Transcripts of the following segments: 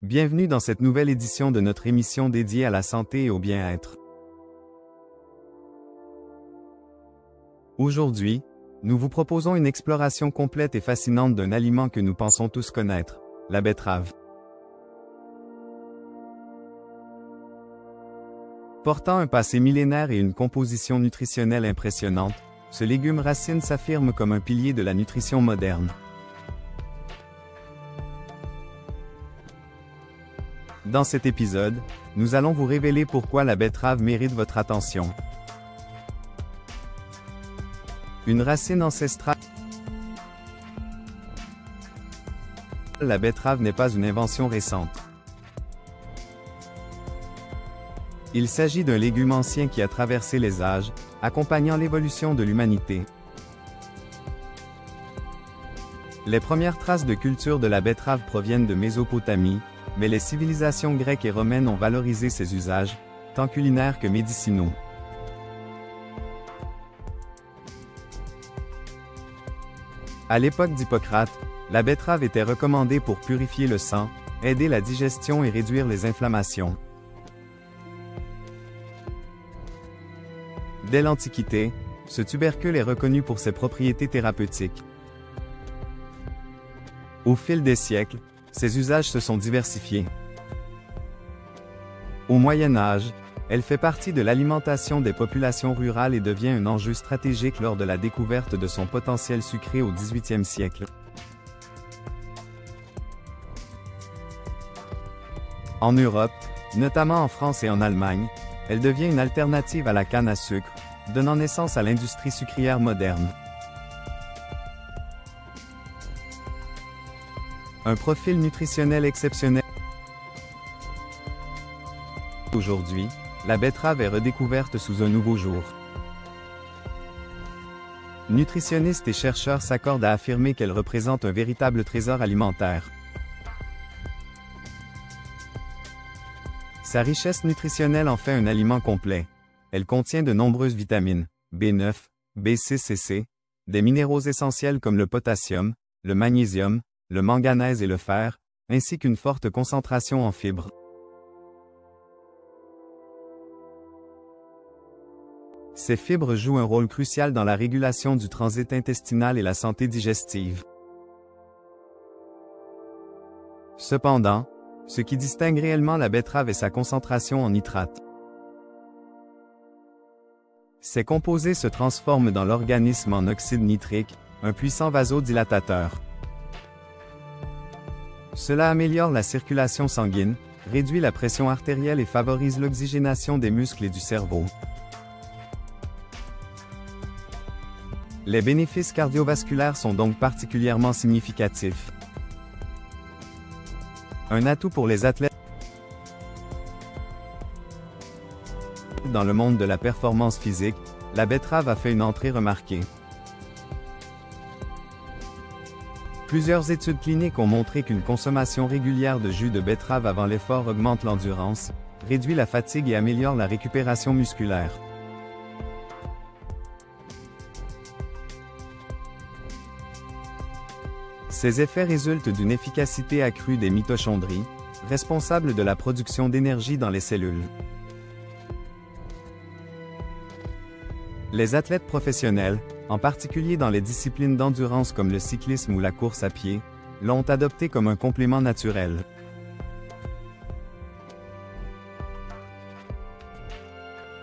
Bienvenue dans cette nouvelle édition de notre émission dédiée à la santé et au bien-être. Aujourd'hui, nous vous proposons une exploration complète et fascinante d'un aliment que nous pensons tous connaître, la betterave. Portant un passé millénaire et une composition nutritionnelle impressionnante, ce légume racine s'affirme comme un pilier de la nutrition moderne. Dans cet épisode, nous allons vous révéler pourquoi la betterave mérite votre attention. Une racine ancestrale. La betterave n'est pas une invention récente. Il s'agit d'un légume ancien qui a traversé les âges, accompagnant l'évolution de l'humanité. Les premières traces de culture de la betterave proviennent de Mésopotamie, mais les civilisations grecques et romaines ont valorisé ses usages, tant culinaires que médicinaux. À l'époque d'Hippocrate, la betterave était recommandée pour purifier le sang, aider la digestion et réduire les inflammations. Dès l'Antiquité, ce tubercule est reconnu pour ses propriétés thérapeutiques. Au fil des siècles, ses usages se sont diversifiés. Au Moyen Âge, elle fait partie de l'alimentation des populations rurales et devient un enjeu stratégique lors de la découverte de son potentiel sucré au XVIIIe siècle. En Europe, notamment en France et en Allemagne, elle devient une alternative à la canne à sucre, donnant naissance à l'industrie sucrière moderne. Un profil nutritionnel exceptionnel. Aujourd'hui, la betterave est redécouverte sous un nouveau jour. Nutritionnistes et chercheurs s'accordent à affirmer qu'elle représente un véritable trésor alimentaire. Sa richesse nutritionnelle en fait un aliment complet. Elle contient de nombreuses vitamines, B9, B6 et C, des minéraux essentiels comme le potassium, le magnésium, le manganèse et le fer, ainsi qu'une forte concentration en fibres. Ces fibres jouent un rôle crucial dans la régulation du transit intestinal et la santé digestive. Cependant, ce qui distingue réellement la betterave est sa concentration en nitrates. Ces composés se transforment dans l'organisme en oxyde nitrique, un puissant vasodilatateur. Cela améliore la circulation sanguine, réduit la pression artérielle et favorise l'oxygénation des muscles et du cerveau. Les bénéfices cardiovasculaires sont donc particulièrement significatifs. Un atout pour les athlètes. Dans le monde de la performance physique, la betterave a fait une entrée remarquée. Plusieurs études cliniques ont montré qu'une consommation régulière de jus de betterave avant l'effort augmente l'endurance, réduit la fatigue et améliore la récupération musculaire. Ces effets résultent d'une efficacité accrue des mitochondries, responsables de la production d'énergie dans les cellules. Les athlètes professionnels, en particulier dans les disciplines d'endurance comme le cyclisme ou la course à pied, l'ont adopté comme un complément naturel.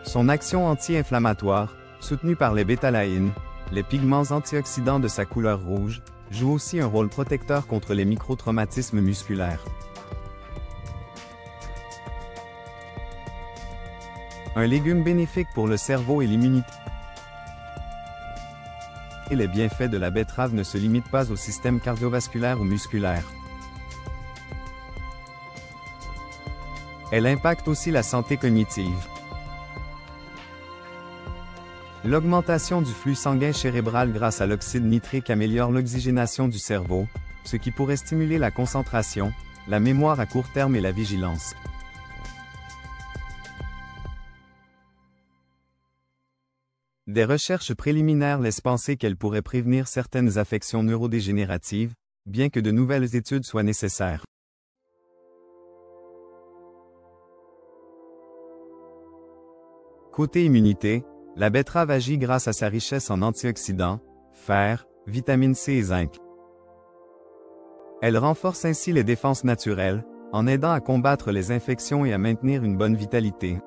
Son action anti-inflammatoire, soutenue par les bétalaïnes, les pigments antioxydants de sa couleur rouge, joue aussi un rôle protecteur contre les microtraumatismes musculaires. Un légume bénéfique pour le cerveau et l'immunité. Les bienfaits de la betterave ne se limitent pas au système cardiovasculaire ou musculaire. Elle impacte aussi la santé cognitive. L'augmentation du flux sanguin cérébral grâce à l'oxyde nitrique améliore l'oxygénation du cerveau, ce qui pourrait stimuler la concentration, la mémoire à court terme et la vigilance. Des recherches préliminaires laissent penser qu'elle pourrait prévenir certaines affections neurodégénératives, bien que de nouvelles études soient nécessaires. Côté immunité, la betterave agit grâce à sa richesse en antioxydants, fer, vitamine C et zinc. Elle renforce ainsi les défenses naturelles, en aidant à combattre les infections et à maintenir une bonne vitalité.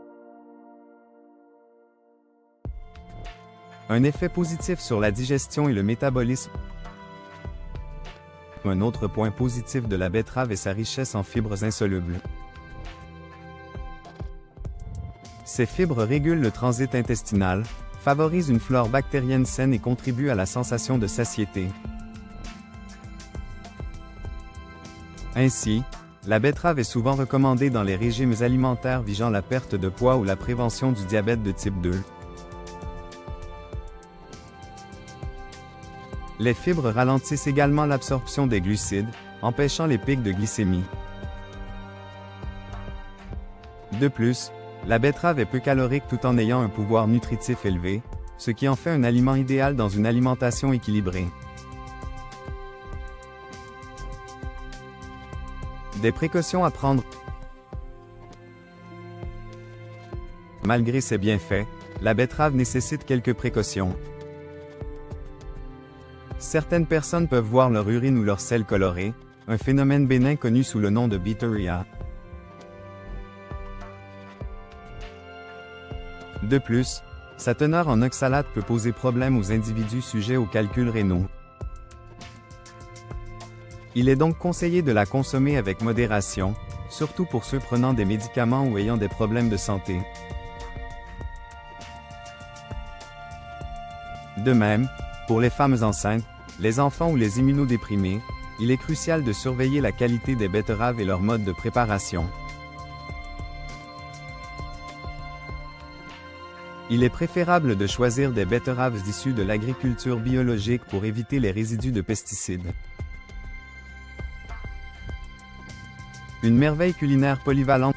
Un effet positif sur la digestion et le métabolisme. Un autre point positif de la betterave est sa richesse en fibres insolubles. Ces fibres régulent le transit intestinal, favorisent une flore bactérienne saine et contribuent à la sensation de satiété. Ainsi, la betterave est souvent recommandée dans les régimes alimentaires visant la perte de poids ou la prévention du diabète de type 2. Les fibres ralentissent également l'absorption des glucides, empêchant les pics de glycémie. De plus, la betterave est peu calorique tout en ayant un pouvoir nutritif élevé, ce qui en fait un aliment idéal dans une alimentation équilibrée. Des précautions à prendre. Malgré ses bienfaits, la betterave nécessite quelques précautions. Certaines personnes peuvent voir leur urine ou leur sel coloré, un phénomène bénin connu sous le nom de bituria. De plus, sa teneur en oxalate peut poser problème aux individus sujets aux calculs rénaux. Il est donc conseillé de la consommer avec modération, surtout pour ceux prenant des médicaments ou ayant des problèmes de santé. De même, pour les femmes enceintes, les enfants ou les immunodéprimés, il est crucial de surveiller la qualité des betteraves et leur mode de préparation. Il est préférable de choisir des betteraves issues de l'agriculture biologique pour éviter les résidus de pesticides. Une merveille culinaire polyvalente.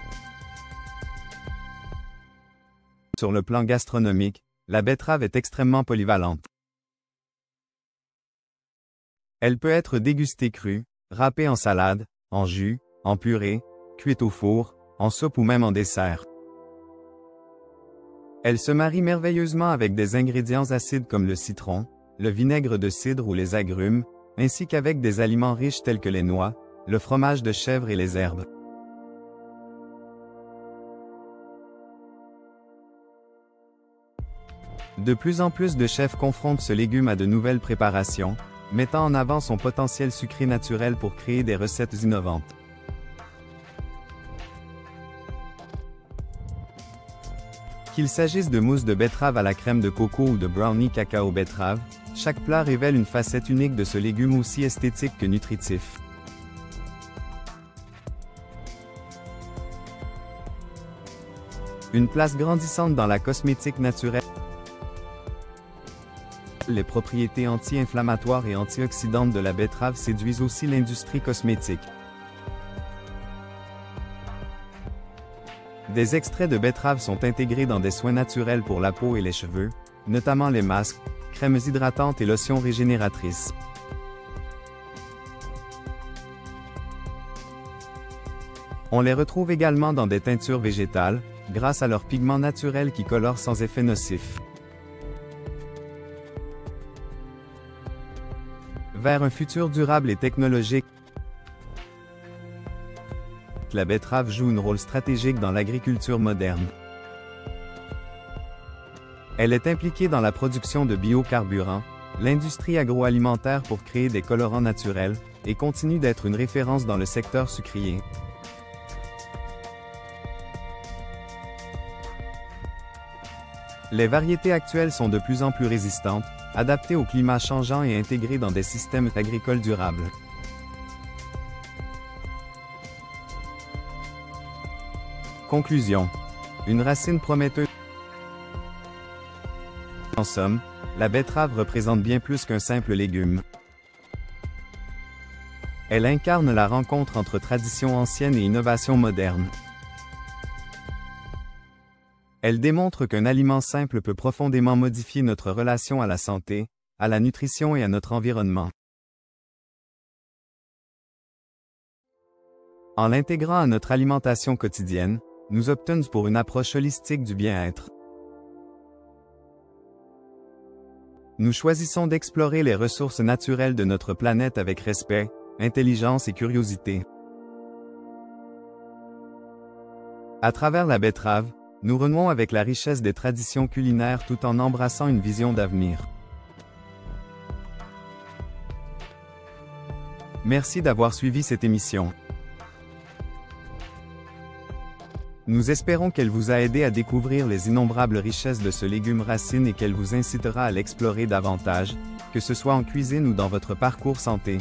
Sur le plan gastronomique, la betterave est extrêmement polyvalente. Elle peut être dégustée crue, râpée en salade, en jus, en purée, cuite au four, en soupe ou même en dessert. Elle se marie merveilleusement avec des ingrédients acides comme le citron, le vinaigre de cidre ou les agrumes, ainsi qu'avec des aliments riches tels que les noix, le fromage de chèvre et les herbes. De plus en plus de chefs confrontent ce légume à de nouvelles préparations, mettant en avant son potentiel sucré naturel pour créer des recettes innovantes. Qu'il s'agisse de mousse de betterave à la crème de coco ou de brownie cacao betterave, chaque plat révèle une facette unique de ce légume aussi esthétique que nutritif. Une place grandissante dans la cosmétique naturelle. Les propriétés anti-inflammatoires et antioxydantes de la betterave séduisent aussi l'industrie cosmétique. Des extraits de betterave sont intégrés dans des soins naturels pour la peau et les cheveux, notamment les masques, crèmes hydratantes et lotions régénératrices. On les retrouve également dans des teintures végétales, grâce à leurs pigments naturels qui colorent sans effet nocif. Vers un futur durable et technologique, la betterave joue un rôle stratégique dans l'agriculture moderne. Elle est impliquée dans la production de biocarburants, l'industrie agroalimentaire pour créer des colorants naturels, et continue d'être une référence dans le secteur sucrier. Les variétés actuelles sont de plus en plus résistantes, adaptées au climat changeant et intégrées dans des systèmes agricoles durables. Conclusion. Une racine prometteuse. En somme, la betterave représente bien plus qu'un simple légume. Elle incarne la rencontre entre tradition ancienne et innovation moderne. Elle démontre qu'un aliment simple peut profondément modifier notre relation à la santé, à la nutrition et à notre environnement. En l'intégrant à notre alimentation quotidienne, nous optons pour une approche holistique du bien-être. Nous choisissons d'explorer les ressources naturelles de notre planète avec respect, intelligence et curiosité. À travers la betterave, nous renouons avec la richesse des traditions culinaires tout en embrassant une vision d'avenir. Merci d'avoir suivi cette émission. Nous espérons qu'elle vous a aidé à découvrir les innombrables richesses de ce légume racine et qu'elle vous incitera à l'explorer davantage, que ce soit en cuisine ou dans votre parcours santé.